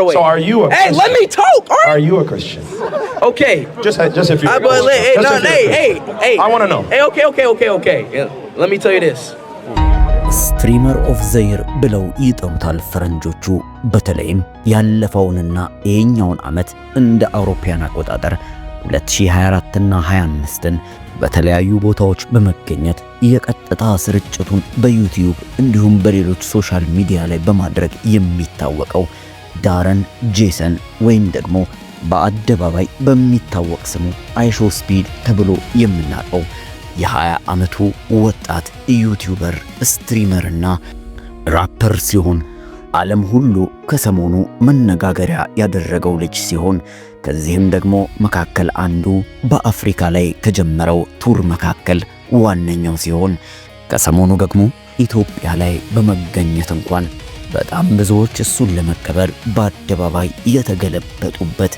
So are you a Christian? Hey, let me talk. All right? Are you a Christian? Okay. Just if you're hey. I want to know. Hey, okay. Let me tell you this. ስትሪመር ኦፍ ዘይር ብለው ይጠሩታል ፈረንጆቹ። በተለይም ያለፈውንና የኛውን ዓመት እንደ አውሮፓውያን አቆጣጠር 2024 እና 25ን በተለያዩ ቦታዎች በመገኘት የቀጥታ ስርጭቱን በዩቲዩብ እንዲሁም በሌሎች ሶሻል ሚዲያ ላይ በማድረግ የሚታወቀው ዳረን ጄሰን ወይም ደግሞ በአደባባይ በሚታወቅ ስሙ አይሾስፒድ ተብሎ የምናውቀው የ20 ዓመቱ ወጣት ዩቲዩበር ስትሪመርና ራፐር ሲሆን ዓለም ሁሉ ከሰሞኑ መነጋገሪያ ያደረገው ልጅ ሲሆን ከዚህም ደግሞ መካከል አንዱ በአፍሪካ ላይ ከጀመረው ቱር መካከል ዋነኛው ሲሆን ከሰሞኑ ደግሞ ኢትዮጵያ ላይ በመገኘት እንኳን በጣም ብዙዎች እሱን ለመቀበል በአደባባይ የተገለበጡበት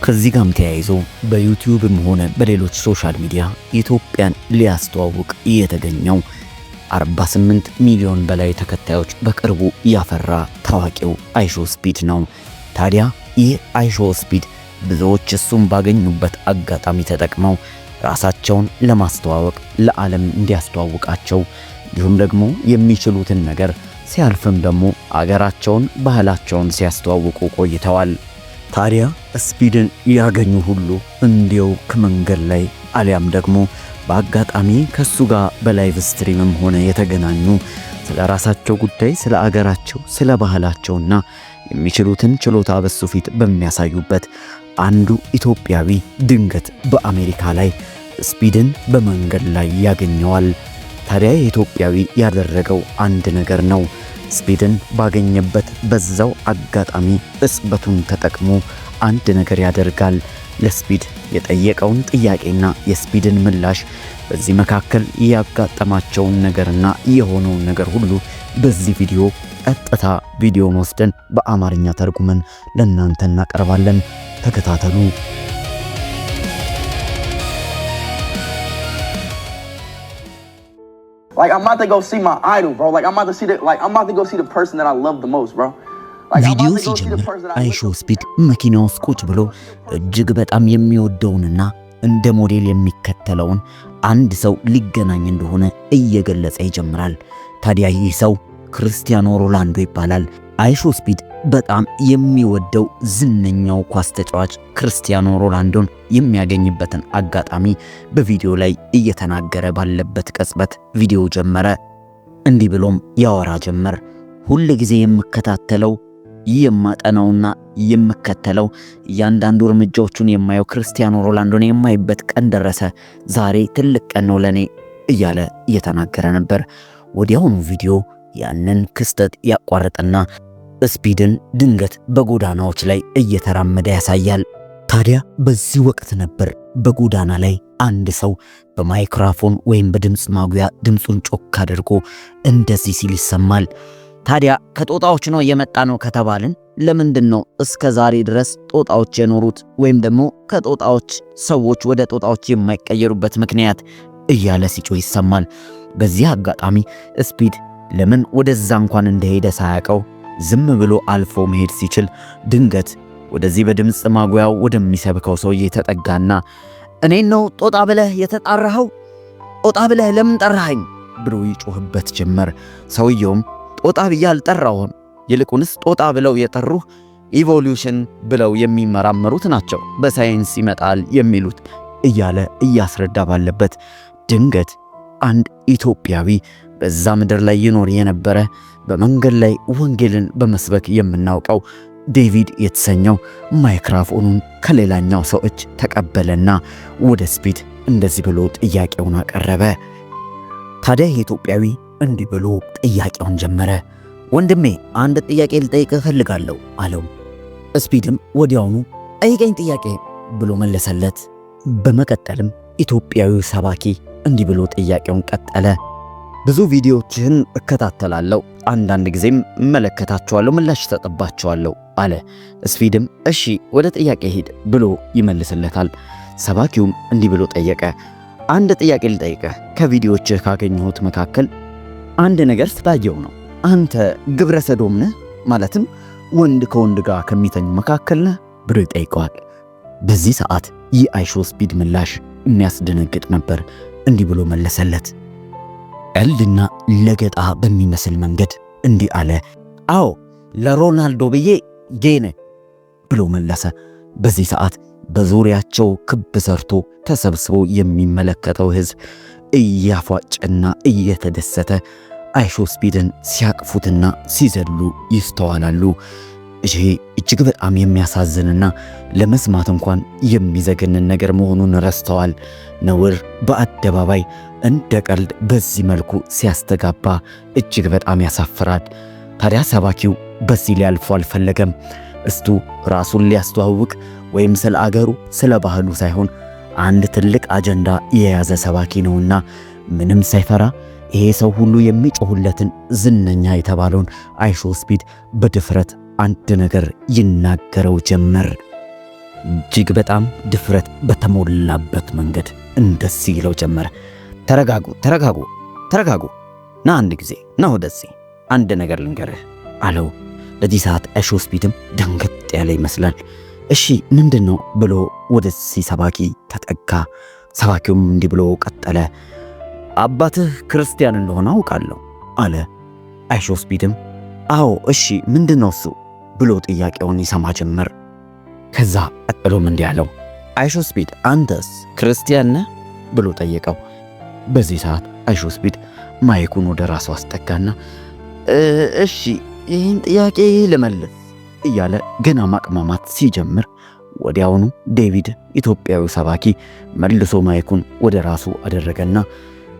ከዚህ ጋርም ተያይዞ በዩቲዩብም ሆነ በሌሎች ሶሻል ሚዲያ ኢትዮጵያን ሊያስተዋውቅ የተገኘው 48 ሚሊዮን በላይ ተከታዮች በቅርቡ ያፈራ ታዋቂው አይሾስፒድ ነው። ታዲያ ይህ አይሾስፒድ ብዙዎች እሱን ባገኙበት አጋጣሚ ተጠቅመው ራሳቸውን ለማስተዋወቅ ለዓለም እንዲያስተዋውቃቸው እንዲሁም ደግሞ የሚችሉትን ነገር ሲያልፍም ደግሞ አገራቸውን ባህላቸውን ሲያስተዋውቁ ቆይተዋል። ታዲያ ስፒድን ያገኙ ሁሉ እንዲው ከመንገድ ላይ አሊያም ደግሞ በአጋጣሚ ከሱ ጋር በላይቭ ስትሪምም ሆነ የተገናኙ ስለ ራሳቸው ጉዳይ ስለ አገራቸው ስለ ባህላቸውና የሚችሉትን ችሎታ በሱ ፊት በሚያሳዩበት አንዱ ኢትዮጵያዊ ድንገት በአሜሪካ ላይ ስፒድን በመንገድ ላይ ያገኘዋል። ታዲያ ኢትዮጵያዊ ያደረገው አንድ ነገር ነው። ስፒድን ባገኘበት በዛው አጋጣሚ እስበቱን ተጠቅሞ አንድ ነገር ያደርጋል። ለስፒድ የጠየቀውን ጥያቄና የስፒድን ምላሽ በዚህ መካከል ያጋጠማቸውን ነገርና የሆነውን ነገር ሁሉ በዚህ ቪዲዮ ቀጥታ ቪዲዮን ወስደን በአማርኛ ተርጉመን ለእናንተ እናቀርባለን። ተከታተሉ። Like I'm about to go see my idol, bro. Like I'm about to go see the person that I love the most, bro. ቪዲዮ ሲጀምር አይሾስፒድ መኪና ውስጥ ቁጭ ብሎ እጅግ በጣም የሚወደውንና እንደ ሞዴል የሚከተለውን አንድ ሰው ሊገናኝ እንደሆነ እየገለጸ ይጀምራል። ታዲያ ይህ ሰው ክርስቲያኖ ሮላንዶ ይባላል። አይሾስፒድ በጣም የሚወደው ዝነኛው ኳስ ተጫዋች ክርስቲያኖ ሮላንዶን የሚያገኝበትን አጋጣሚ በቪዲዮ ላይ እየተናገረ ባለበት ቅጽበት ቪዲዮ ጀመረ። እንዲህ ብሎም ያወራ ጀመር። ሁሉ ጊዜ የምከታተለው የማጠናውና የምከተለው እያንዳንዱ እርምጃዎቹን የማየው ክርስቲያኖ ሮላንዶን የማይበት ቀን ደረሰ። ዛሬ ትልቅ ቀን ነው ለኔ እያለ እየተናገረ ነበር። ወዲያውኑ ቪዲዮ ያንን ክስተት ያቋርጥና ስፒድን ድንገት በጎዳናዎች ላይ እየተራመደ ያሳያል። ታዲያ በዚህ ወቅት ነበር በጎዳና ላይ አንድ ሰው በማይክሮፎን ወይም በድምጽ ማጉያ ድምጹን ጮክ አድርጎ እንደዚህ ሲል ይሰማል። ታዲያ ከጦጣዎች ነው የመጣ ነው ከተባልን ለምንድን ነው እስከ ዛሬ ድረስ ጦጣዎች የኖሩት ወይም ደግሞ ከጦጣዎች ሰዎች ወደ ጦጣዎች የማይቀየሩበት ምክንያት እያለ ሲጮህ ይሰማል። በዚህ አጋጣሚ ስፒድ ለምን ወደዛ እንኳን እንደሄደ ሳያውቀው ዝም ብሎ አልፎ መሄድ ሲችል ድንገት ወደዚህ በድምጽ ማጉያው ወደሚሰብከው ሰውዬ ተጠጋና እኔን ነው ጦጣ ብለህ የተጣራኸው? ጦጣ ብለህ ለምን ጠራኸኝ? ብሎ ይጮህበት ጀመር። ሰውየውም ጦጣ ብዬ አልጠራሁም፣ ይልቁንስ ጦጣ ብለው የጠሩህ ኢቮሉሽን ብለው የሚመራመሩት ናቸው፣ በሳይንስ ይመጣል የሚሉት እያለ እያስረዳ ባለበት ድንገት አንድ ኢትዮጵያዊ በዛ ምድር ላይ ይኖር የነበረ በመንገድ ላይ ወንጌልን በመስበክ የምናውቀው ዴቪድ የተሰኘው ማይክሮፎኑን ከሌላኛው ሰው እጅ ተቀበለና ወደ ስፒድ እንደዚህ ብሎ ጥያቄውን አቀረበ። ታዲያ ኢትዮጵያዊ እንዲህ ብሎ ጥያቄውን ጀመረ። ወንድሜ አንድ ጥያቄ ልጠይቅህ እፈልጋለሁ አለው። ስፒድም ወዲያውኑ ጠይቀኝ ጥያቄ ብሎ መለሰለት። በመቀጠልም ኢትዮጵያዊው ሰባኪ እንዲህ ብሎ ጥያቄውን ቀጠለ። ብዙ ቪዲዮዎችህን እከታተላለሁ፣ አንዳንድ ጊዜም እመለከታቸዋለሁ፣ ምላሽ ተጠባቸዋለሁ አለ። ስፒድም እሺ ወደ ጥያቄ ሂድ ብሎ ይመልስለታል። ሰባኪውም እንዲህ ብሎ ጠየቀ። አንድ ጥያቄ ልጠይቅህ፣ ከቪዲዮዎችህ ካገኘሁት መካከል አንድ ነገር ስላየው ነው። አንተ ግብረ ሰዶም ነህ? ማለትም ወንድ ከወንድ ጋር ከሚተኙ መካከል ነህ ብሎ ይጠይቀዋል። በዚህ ሰዓት የአይሾስፒድ ምላሽ የሚያስደነግጥ ነበር። እንዲህ ብሎ መለሰለት። ቀልድና ለገጣ በሚመስል መንገድ እንዲህ አለ። አዎ ለሮናልዶ ብዬ ጌነ ብሎ መለሰ። በዚህ ሰዓት በዙሪያቸው ክብ ሰርቶ ተሰብስቦ የሚመለከተው ሕዝብ እያፏጨና እየተደሰተ አይሾስፒድን ሲያቅፉትና ሲዘሉ ይስተዋላሉ። ይሄ እጅግ በጣም የሚያሳዝንና ለመስማት እንኳን የሚዘገንን ነገር መሆኑን ረስተዋል። ነውር በአደባባይ እንደ ቀልድ በዚህ መልኩ ሲያስተጋባ እጅግ በጣም ያሳፍራል። ታዲያ ሰባኪው በዚህ ሊያልፉ አልፈለገም። እስቱ ራሱን ሊያስተዋውቅ ወይም ስለ አገሩ ስለ ባህሉ ሳይሆን አንድ ትልቅ አጀንዳ የያዘ ሰባኪ ነውና ምንም ሳይፈራ ይሄ ሰው ሁሉ የሚጮሁለትን ዝነኛ የተባለውን አይሾስፒድ በድፍረት አንድ ነገር ይናገረው ጀመር። እጅግ በጣም ድፍረት በተሞላበት መንገድ እንደዚህ ይለው ጀመር። ተረጋጉ ተረጋጉ ተረጋጉ፣ ና አንድ ጊዜ ና ወደዚህ አንድ ነገር ልንገርህ አለው። ለዚህ ሰዓት አይሾስፒድም ደንገጥ ያለ ይመስላል። እሺ ምንድነው ብሎ ወደዚህ ሰባኪ ተጠጋ። ሰባኪውም እንዲህ ብሎ ቀጠለ። አባትህ ክርስቲያን እንደሆነ አውቃለሁ አለ። አይሾስፒድም አዎ እሺ ምንድነው እሱ ብሎ ጥያቄውን ይሰማ ጀመር። ከዛ ቀጥሎም እንዲህ አለው። አይሾስፒድ አንተስ ክርስቲያን ነህ ብሎ ጠየቀው። በዚህ ሰዓት አይሾስፒድ ማይኩን ወደ ራሱ አስጠጋና እሺ ይህን ጥያቄ ልመልስ እያለ ገና ማቅማማት ሲጀምር ወዲያውኑ ዴቪድ ኢትዮጵያዊ ሰባኪ መልሶ ማይኩን ወደ ራሱ አደረገና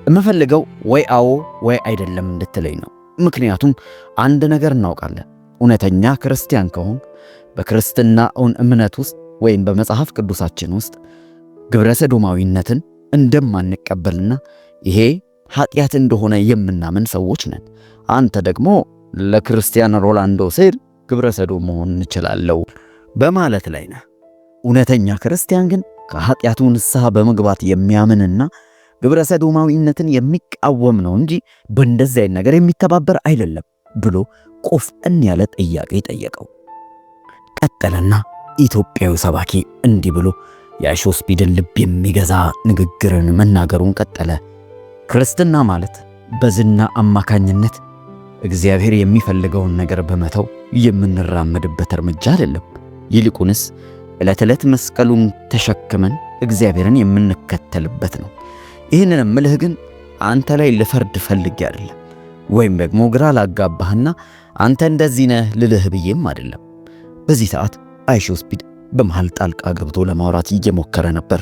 የምፈልገው ወይ አዎ ወይ አይደለም እንድትለኝ ነው። ምክንያቱም አንድ ነገር እናውቃለን። እውነተኛ ክርስቲያን ከሆን በክርስትና እምነት ውስጥ ወይም በመጽሐፍ ቅዱሳችን ውስጥ ግብረ ሰዶማዊነትን እንደማንቀበልና ይሄ ኃጢአት እንደሆነ የምናምን ሰዎች ነን። አንተ ደግሞ ለክርስቲያን ሮናልዶ ስል ግብረ ሰዶም መሆን እንችላለን በማለት ላይ ነህ። እውነተኛ ክርስቲያን ግን ከኃጢአቱ ንስሐ በመግባት የሚያምንና ግብረ ሰዶማዊነትን የሚቃወም ነው እንጂ በእንደዚህ አይነት ነገር የሚተባበር አይደለም ብሎ ቆፍጠን ያለ ጥያቄ ጠየቀው። ቀጠለና ኢትዮጵያዊ ሰባኪ እንዲህ ብሎ የአይሾስፒድን ልብ የሚገዛ ንግግርን መናገሩን ቀጠለ። ክርስትና ማለት በዝና አማካኝነት እግዚአብሔር የሚፈልገውን ነገር በመተው የምንራመድበት እርምጃ አይደለም። ይልቁንስ ዕለት ዕለት መስቀሉን ተሸክመን እግዚአብሔርን የምንከተልበት ነው። ይህንንም ምልህ ግን አንተ ላይ ልፈርድ ፈልጌ አይደለም፣ ወይም ደግሞ ግራ ላጋባህና አንተ እንደዚህ ነህ ልልህ ብዬም አይደለም። በዚህ ሰዓት አይሾስፒድ በመሃል ጣልቃ ገብቶ ለማውራት እየሞከረ ነበር።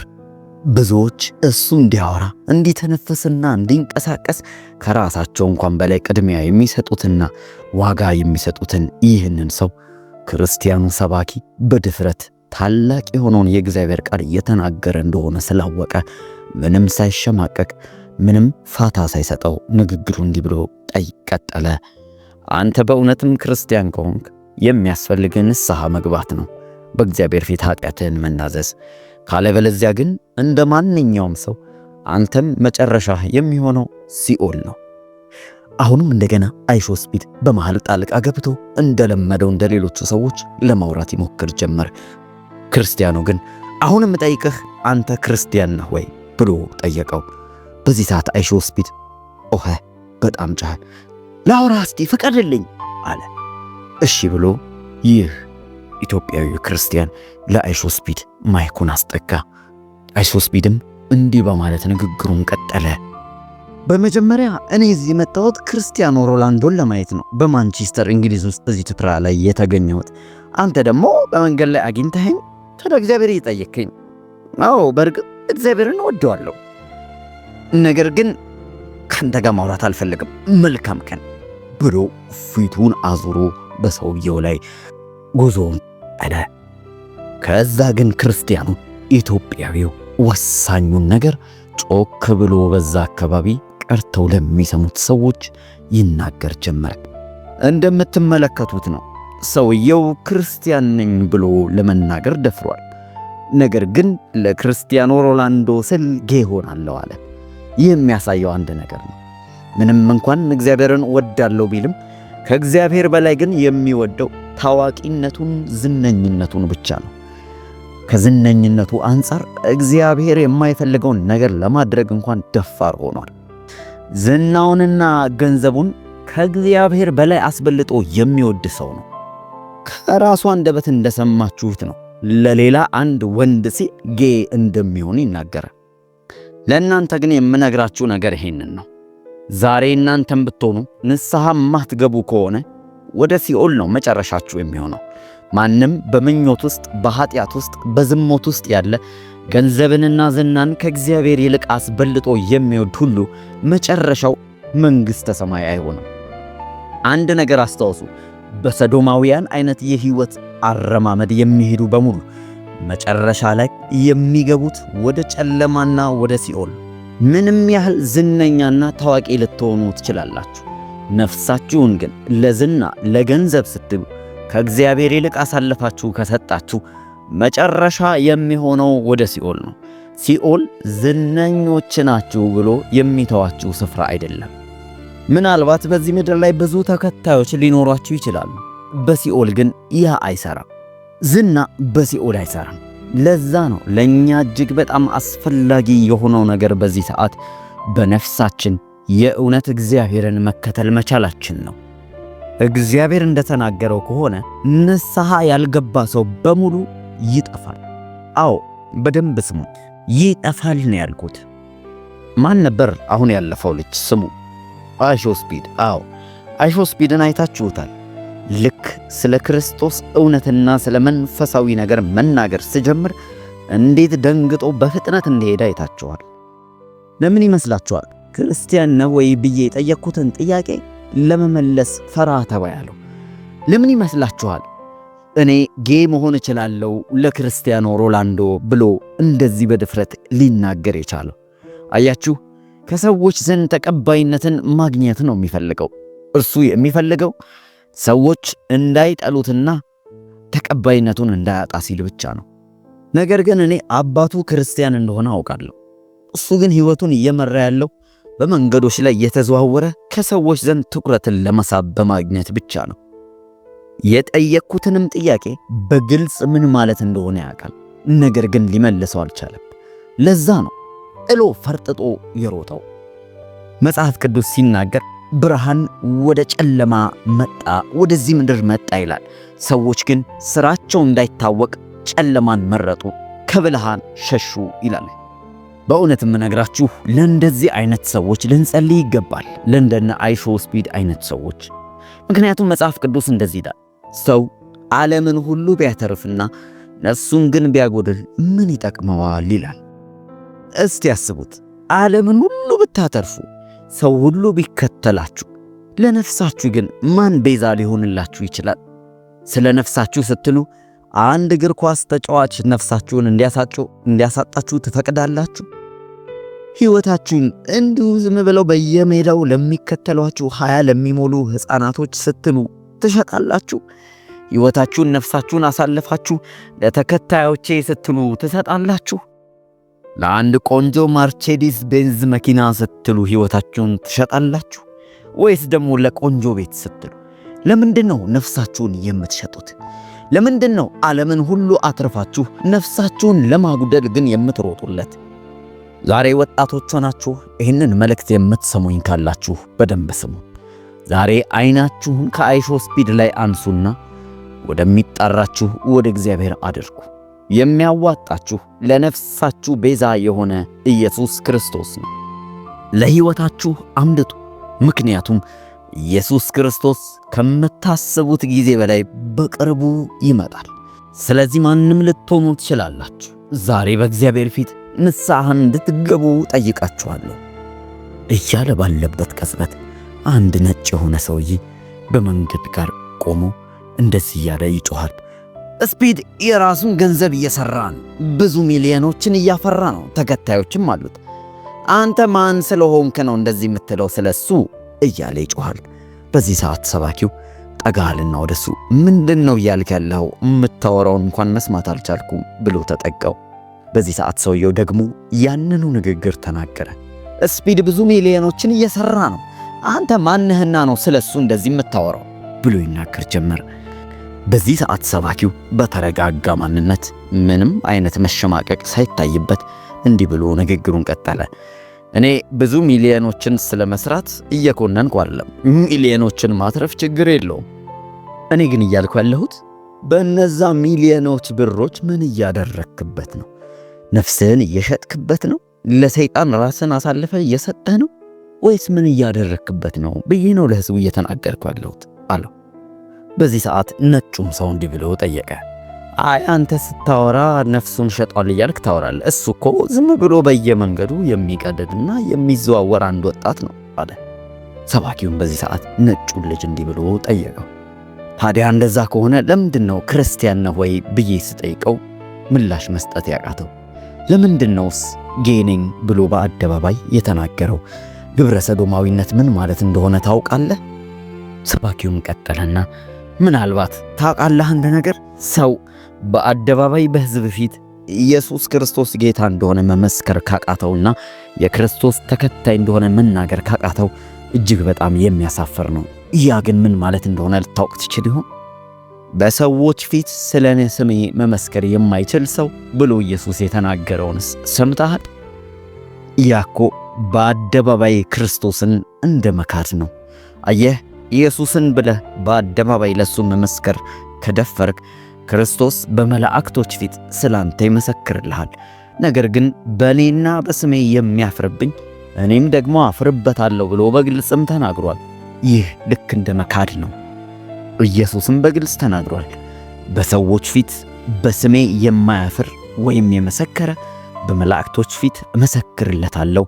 ብዙዎች እሱ እንዲያወራ እንዲተነፍስና እንዲንቀሳቀስ ከራሳቸው እንኳን በላይ ቅድሚያ የሚሰጡትና ዋጋ የሚሰጡትን ይህንን ሰው ክርስቲያኑ ሰባኪ በድፍረት ታላቅ የሆነውን የእግዚአብሔር ቃል እየተናገረ እንደሆነ ስላወቀ ምንም ሳይሸማቀቅ ምንም ፋታ ሳይሰጠው ንግግሩ እንዲህ ብሎ ቀጠለ። አንተ በእውነትም ክርስቲያን ከሆንክ የሚያስፈልግህ ንስሐ መግባት ነው፣ በእግዚአብሔር ፊት ኃጢአትህን መናዘዝ። ካለበለዚያ ግን እንደ ማንኛውም ሰው አንተም መጨረሻ የሚሆነው ሲኦል ነው። አሁንም እንደገና አይሾስፒድ በመሃል ጣልቃ ገብቶ እንደለመደው እንደሌሎቹ ሰዎች ለማውራት ይሞክር ጀመር። ክርስቲያኑ ግን አሁንም ጠይቅህ አንተ ክርስቲያን ነህ ወይ ብሎ ጠየቀው። በዚህ ሰዓት አይሾስፒድ ኦኸ በጣም ጫህ ላውራ እስቲ ፍቀድልኝ አለ። እሺ ብሎ ይህ ኢትዮጵያዊ ክርስቲያን ለአይሾስፒድ ማይኩን አስጠጋ። አይሾስፒድም እንዲህ በማለት ንግግሩን ቀጠለ። በመጀመሪያ እኔ እዚህ መጣሁት ክርስቲያኖ ሮናልዶን ለማየት ነው፣ በማንቸስተር እንግሊዝ ውስጥ እዚህ ትፍራ ላይ የተገኘሁት። አንተ ደግሞ በመንገድ ላይ አግኝተኸኝ ስለ እግዚአብሔር እየጠየቅከኝ። አዎ በእርግጥ እግዚአብሔርን እወደዋለሁ፣ ነገር ግን ካንተ ጋር ማውራት አልፈልግም። መልካም ቀን ብሎ ፊቱን አዙሮ በሰውየው ላይ ጉዞውን አለ። ከዛ ግን ክርስቲያኑ ኢትዮጵያዊው ወሳኙን ነገር ጮክ ብሎ በዛ አካባቢ ቀርተው ለሚሰሙት ሰዎች ይናገር ጀመረ። እንደምትመለከቱት ነው ሰውየው ክርስቲያን ነኝ ብሎ ለመናገር ደፍሯል። ነገር ግን ለክርስቲያኖ ሮናልዶ ስል ጌ ሆናለሁ አለ። ይህ የሚያሳየው አንድ ነገር ነው። ምንም እንኳን እግዚአብሔርን ወዳለው ቢልም ከእግዚአብሔር በላይ ግን የሚወደው ታዋቂነቱን፣ ዝነኝነቱን ብቻ ነው። ከዝነኝነቱ አንጻር እግዚአብሔር የማይፈልገውን ነገር ለማድረግ እንኳን ደፋር ሆኗል። ዝናውንና ገንዘቡን ከእግዚአብሔር በላይ አስበልጦ የሚወድ ሰው ነው። ከራሱ አንደበት እንደሰማችሁት ነው ለሌላ አንድ ወንድ ሲል ጌ እንደሚሆን ይናገራል። ለእናንተ ግን የምነግራችሁ ነገር ይሄንን ነው። ዛሬ እናንተም ብትሆኑ ንስሐ ማትገቡ ከሆነ ወደ ሲኦል ነው መጨረሻችሁ የሚሆነው። ማንም በምኞት ውስጥ፣ በኃጢአት ውስጥ፣ በዝሞት ውስጥ ያለ ገንዘብንና ዝናን ከእግዚአብሔር ይልቅ አስበልጦ የሚወድ ሁሉ መጨረሻው መንግሥተ ሰማይ አይሆንም። አንድ ነገር አስታውሱ። በሰዶማውያን አይነት የህይወት አረማመድ የሚሄዱ በሙሉ መጨረሻ ላይ የሚገቡት ወደ ጨለማና ወደ ሲኦል። ምንም ያህል ዝነኛና ታዋቂ ልትሆኑ ትችላላችሁ። ነፍሳችሁን ግን ለዝና ለገንዘብ ስትሉ ከእግዚአብሔር ይልቅ አሳልፋችሁ ከሰጣችሁ መጨረሻ የሚሆነው ወደ ሲኦል ነው። ሲኦል ዝነኞች ናችሁ ብሎ የሚተዋችሁ ስፍራ አይደለም። ምናልባት በዚህ ምድር ላይ ብዙ ተከታዮች ሊኖሯችሁ ይችላሉ። በሲኦል ግን ያ አይሰራም። ዝና በሲኦል አይሰራም። ለዛ ነው ለኛ እጅግ በጣም አስፈላጊ የሆነው ነገር በዚህ ሰዓት በነፍሳችን የእውነት እግዚአብሔርን መከተል መቻላችን ነው። እግዚአብሔር እንደተናገረው ከሆነ ንስሐ ያልገባ ሰው በሙሉ ይጠፋል። አዎ በደንብ ስሙ፣ ይጠፋል ነው ያልኩት። ማን ነበር አሁን ያለፈው ልጅ? ስሙ አይሾስፒድ። አዎ አይሾስፒድን አይታችሁታል። ልክ ስለ ክርስቶስ እውነትና ስለ መንፈሳዊ ነገር መናገር ስጀምር እንዴት ደንግጦ በፍጥነት እንደሄደ አይታችኋል። ለምን ይመስላችኋል? ክርስቲያን ነው ወይ ብዬ የጠየቅኩትን ጥያቄ ለመመለስ ፈራ ተባ ያለው ለምን ይመስላችኋል? እኔ ጌ መሆን እችላለሁ ለክርስቲያኖ ሮላንዶ ብሎ እንደዚህ በድፍረት ሊናገር የቻለው? አያችሁ፣ ከሰዎች ዘንድ ተቀባይነትን ማግኘት ነው የሚፈልገው። እርሱ የሚፈልገው ሰዎች እንዳይጠሉትና ተቀባይነቱን እንዳያጣ ሲል ብቻ ነው። ነገር ግን እኔ አባቱ ክርስቲያን እንደሆነ አውቃለሁ። እሱ ግን ሕይወቱን እየመራ ያለው በመንገዶች ላይ የተዘዋወረ ከሰዎች ዘንድ ትኩረትን ለመሳብ በማግኘት ብቻ ነው። የጠየቅኩትንም ጥያቄ በግልጽ ምን ማለት እንደሆነ ያውቃል። ነገር ግን ሊመልሰው አልቻለም። ለዛ ነው ጥሎ ፈርጥጦ የሮጠው። መጽሐፍ ቅዱስ ሲናገር ብርሃን ወደ ጨለማ መጣ፣ ወደዚህ ምድር መጣ ይላል። ሰዎች ግን ስራቸው እንዳይታወቅ ጨለማን መረጡ፣ ከብርሃን ሸሹ ይላል። በእውነት የምነግራችሁ ለእንደዚህ አይነት ሰዎች ልንጸልይ ይገባል፣ ለእንደነ አይሾስፒድ አይነት ሰዎች። ምክንያቱም መጽሐፍ ቅዱስ እንደዚህ ይላል፣ ሰው ዓለምን ሁሉ ቢያተርፍና ነፍሱን ግን ቢያጎድል ምን ይጠቅመዋል ይላል። እስቲ ያስቡት፣ ዓለምን ሁሉ ብታተርፉ፣ ሰው ሁሉ ቢከተላችሁ፣ ለነፍሳችሁ ግን ማን ቤዛ ሊሆንላችሁ ይችላል? ስለ ነፍሳችሁ ስትሉ አንድ እግር ኳስ ተጫዋች ነፍሳችሁን እንዲያሳጣችሁ ትፈቅዳላችሁ? ሕይወታችሁን እንዲሁ ዝም ብለው በየሜዳው ለሚከተሏችሁ 20 ለሚሞሉ ሕፃናቶች ስትሉ ትሸጣላችሁ? ሕይወታችሁን ነፍሳችሁን አሳልፋችሁ ለተከታዮቼ ስትሉ ትሰጣላችሁ? ለአንድ ቆንጆ ማርቼዲስ ቤንዝ መኪና ስትሉ ሕይወታችሁን ትሸጣላችሁ? ወይስ ደግሞ ለቆንጆ ቤት ስትሉ? ለምንድን ነው ነፍሳችሁን የምትሸጡት? ለምንድን ነው ዓለምን ሁሉ አትርፋችሁ ነፍሳችሁን ለማጉደል ግን የምትሮጡለት? ዛሬ ወጣቶች ሆናችሁ ይህንን መልእክት የምትሰሙኝ ካላችሁ በደንብ ስሙ። ዛሬ አይናችሁን ከአይሾስፒድ ላይ አንሱና ወደሚጣራችሁ ወደ እግዚአብሔር አድርጉ። የሚያዋጣችሁ ለነፍሳችሁ ቤዛ የሆነ ኢየሱስ ክርስቶስ ነው። ለሕይወታችሁ አምልጡ። ምክንያቱም ኢየሱስ ክርስቶስ ከምታስቡት ጊዜ በላይ በቅርቡ ይመጣል። ስለዚህ ማንም ልትሆኑ ትችላላችሁ። ዛሬ በእግዚአብሔር ፊት ንስሐን እንድትገቡ ጠይቃችኋለሁ እያለ ባለበት ቅጽበት አንድ ነጭ የሆነ ሰውዬ በመንገድ ጋር ቆሞ እንደዚህ እያለ ይጮኻል። ስፒድ የራሱን ገንዘብ እየሰራ ነው። ብዙ ሚሊዮኖችን እያፈራ ነው። ተከታዮችም አሉት። አንተ ማን ስለሆንክ ነው እንደዚህ የምትለው ስለሱ እያለ ይጮኻል። በዚህ ሰዓት ሰባኪው ጠጋልና ወደሱ ምንድነው እያልክ ያለው? የምታወራውን እንኳን መስማት አልቻልኩም ብሎ ተጠጋው። በዚህ ሰዓት ሰውየው ደግሞ ያንኑ ንግግር ተናገረ። ስፒድ ብዙ ሚሊዮኖችን እየሰራ ነው። አንተ ማንህና ነው ስለሱ እንደዚህ የምታወራው? ብሎ ይናገር ጀመር። በዚህ ሰዓት ሰባኪው በተረጋጋ ማንነት ምንም አይነት መሸማቀቅ ሳይታይበት እንዲህ ብሎ ንግግሩን ቀጠለ። እኔ ብዙ ሚሊዮኖችን ስለመስራት እየኮነንኩ አይደለም። ሚሊዮኖችን ማትረፍ ችግር የለውም። እኔ ግን እያልኩ ያለሁት በእነዛ ሚሊዮኖች ብሮች ምን እያደረክበት ነው? ነፍስህን እየሸጥክበት ነው? ለሰይጣን ራስን አሳልፈ እየሰጠህ ነው? ወይስ ምን እያደረክበት ነው ብዬ ነው ለሕዝቡ እየተናገርኩ ያለሁት አለው። በዚህ ሰዓት ነጩም ሰው እንዲህ ብሎ ጠየቀ። አይ አንተ ስታወራ ነፍሱን ሸጧል እያልክ ታወራለህ። እሱ እኮ ዝም ብሎ በየመንገዱ የሚቀደድና የሚዘዋወር አንድ ወጣት ነው አለ። ሰባኪውም በዚህ ሰዓት ነጩን ልጅ እንዲህ ብሎ ጠየቀው። ታዲያ እንደዛ ከሆነ ለምንድን ነው ክርስቲያን ነህ ወይ ብዬ ስጠይቀው ምላሽ መስጠት ያቃተው? ለምንድነውስ ጌኔኝ ብሎ በአደባባይ የተናገረው? ግብረ ሰዶማዊነት ምን ማለት እንደሆነ ታውቃለህ? ሰባኪውም ቀጠለና ምናልባት ታውቃለህ አንድ ነገር፣ ሰው በአደባባይ በሕዝብ ፊት ኢየሱስ ክርስቶስ ጌታ እንደሆነ መመስከር ካቃተውና የክርስቶስ ተከታይ እንደሆነ መናገር ካቃተው እጅግ በጣም የሚያሳፍር ነው። ያ ግን ምን ማለት እንደሆነ ልታውቅ ትችል ይሆን? በሰዎች ፊት ስለኔ ስሜ መመስከር የማይችል ሰው ብሎ ኢየሱስ የተናገረውንስ ሰምተሃል? ያኮ በአደባባይ ክርስቶስን እንደ መካድ ነው። አየህ፣ ኢየሱስን ብለህ በአደባባይ ለሱ መመስከር ከደፈርክ ክርስቶስ በመላእክቶች ፊት ስላንተ ይመሰክርልሃል። ነገር ግን በእኔና በስሜ የሚያፍርብኝ እኔም ደግሞ አፍርበታለሁ ብሎ በግልጽም ተናግሯል። ይህ ልክ እንደ መካድ ነው። ኢየሱስም በግልጽ ተናግሯል። በሰዎች ፊት በስሜ የማያፍር ወይም የመሰከረ በመላእክቶች ፊት እመሰክርለታለሁ፣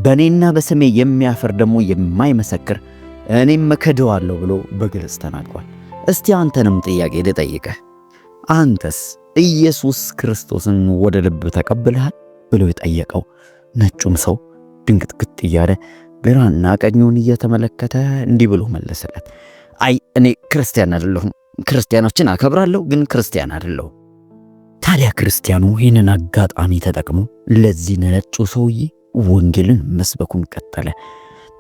በእኔና በስሜ የሚያፍር ደግሞ የማይመሰክር እኔም እክደዋለሁ ብሎ በግልጽ ተናግሯል። እስቲ አንተንም ጥያቄ ልጠይቅህ፣ አንተስ ኢየሱስ ክርስቶስን ወደ ልብ ተቀብለሃል ብሎ የጠየቀው ነጩም ሰው ድንግጥግጥ እያለ ግራና ቀኙን እየተመለከተ እንዲህ ብሎ መለሰለት። አይ እኔ ክርስቲያን አይደለሁም። ክርስቲያኖችን አከብራለሁ፣ ግን ክርስቲያን አይደለሁም። ታዲያ ክርስቲያኑ ይህንን አጋጣሚ ተጠቅሞ ለዚህ ነጩ ሰውዬ ወንጌልን መስበኩን ቀጠለ።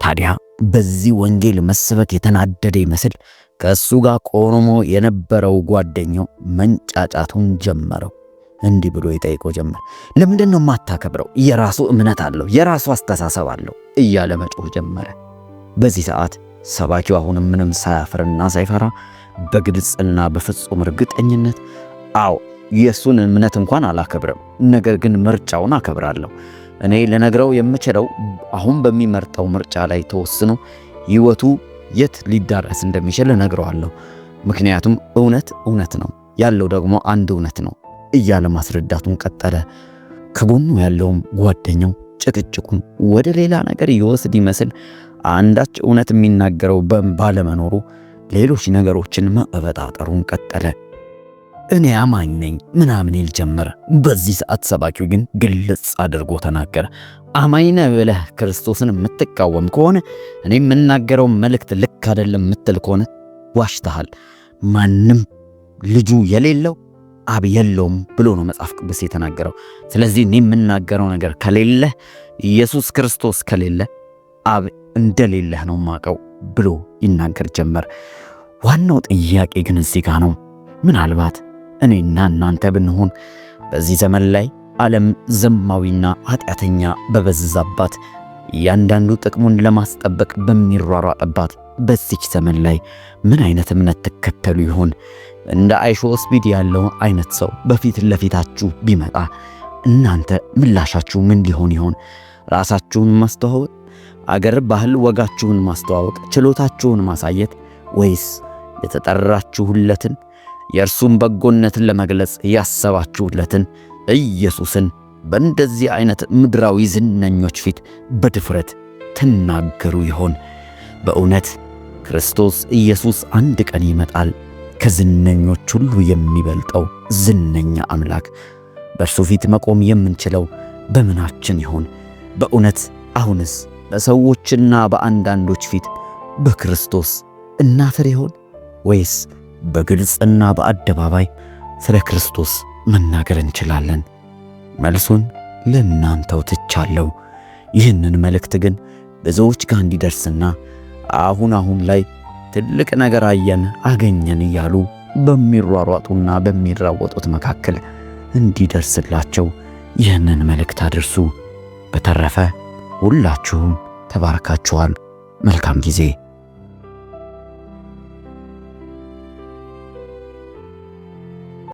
ታዲያ በዚህ ወንጌል መስበክ የተናደደ ይመስል ከእሱ ጋር ቆሞ የነበረው ጓደኛው መንጫጫቱን ጀመረው። እንዲህ ብሎ ይጠይቀው ጀመር። ለምንድን ነው የማታከብረው? የራሱ እምነት አለው፣ የራሱ አስተሳሰብ አለው እያለ መጮህ ጀመረ። በዚህ ሰዓት ሰባኪው አሁንም ምንም ሳያፍርና ሳይፈራ በግልጽና በፍጹም እርግጠኝነት አዎ የሱን እምነት እንኳን አላከብርም፣ ነገር ግን ምርጫውን አከብራለሁ። እኔ ለነግረው የምችለው አሁን በሚመርጠው ምርጫ ላይ ተወስኖ ሕይወቱ የት ሊዳረስ እንደሚችል እነግረዋለሁ። ምክንያቱም እውነት እውነት ነው፣ ያለው ደግሞ አንድ እውነት ነው እያለ ማስረዳቱን ቀጠለ። ከጎኑ ያለውም ጓደኛው ጭቅጭቁን ወደ ሌላ ነገር ይወስድ ይመስል አንዳች እውነት የሚናገረው ባለመኖሩ ሌሎች ነገሮችን መቀበጣጠሩን ቀጠለ። እኔ አማኝ ነኝ ምናምን ይል ጀመረ። በዚህ ሰዓት ሰባኪው ግን ግልጽ አድርጎ ተናገረ። አማኝ ነህ ብለህ ክርስቶስን የምትቃወም ከሆነ እኔ የምናገረው መልእክት ልክ አይደለም የምትል ከሆነ ዋሽተሃል። ማንም ልጁ የሌለው አብ የለውም ብሎ ነው መጽሐፍ ቅዱስ የተናገረው። ስለዚህ እኔ የምናገረው ነገር ከሌለ ኢየሱስ ክርስቶስ ከሌለ አብ እንደሌለህ ነው ማቀው ብሎ ይናገር ጀመር። ዋናው ጥያቄ ግን እዚህ ጋር ነው። ምናልባት እኔና እናንተ ብንሆን በዚህ ዘመን ላይ ዓለም ዘማዊና ኃጢአተኛ በበዛባት እያንዳንዱ ጥቅሙን ለማስጠበቅ በሚሯሯጥባት በዚች ዘመን ላይ ምን አይነት እምነት ትከተሉ ይሆን? እንደ አይሾ ስፒድ ያለው አይነት ሰው በፊት ለፊታችሁ ቢመጣ እናንተ ምላሻችሁ ምን ሊሆን ይሆን? ራሳችሁን ማስተዋወቅ፣ አገር ባህል ወጋችሁን ማስተዋወቅ፣ ችሎታችሁን ማሳየት፣ ወይስ የተጠራችሁለትን የእርሱን በጎነትን ለመግለጽ ያሰባችሁለትን ኢየሱስን በእንደዚህ አይነት ምድራዊ ዝነኞች ፊት በድፍረት ትናገሩ ይሆን? በእውነት ክርስቶስ ኢየሱስ አንድ ቀን ይመጣል፣ ከዝነኞች ሁሉ የሚበልጠው ዝነኛ አምላክ። በእርሱ ፊት መቆም የምንችለው በምናችን ይሆን? በእውነት አሁንስ በሰዎችና በአንዳንዶች ፊት በክርስቶስ እናፍር ይሆን? ወይስ በግልጽና በአደባባይ ስለ ክርስቶስ መናገር እንችላለን? መልሱን ለእናንተው ትቻለሁ። ይህንን መልእክት ግን ብዙዎች ጋር እንዲደርስና አሁን ላይ ትልቅ ነገር አየን አገኘን እያሉ በሚሯሯጡና በሚራወጡት መካከል እንዲደርስላቸው ይህንን መልእክት አድርሱ። በተረፈ ሁላችሁም ተባረካችኋል። መልካም ጊዜ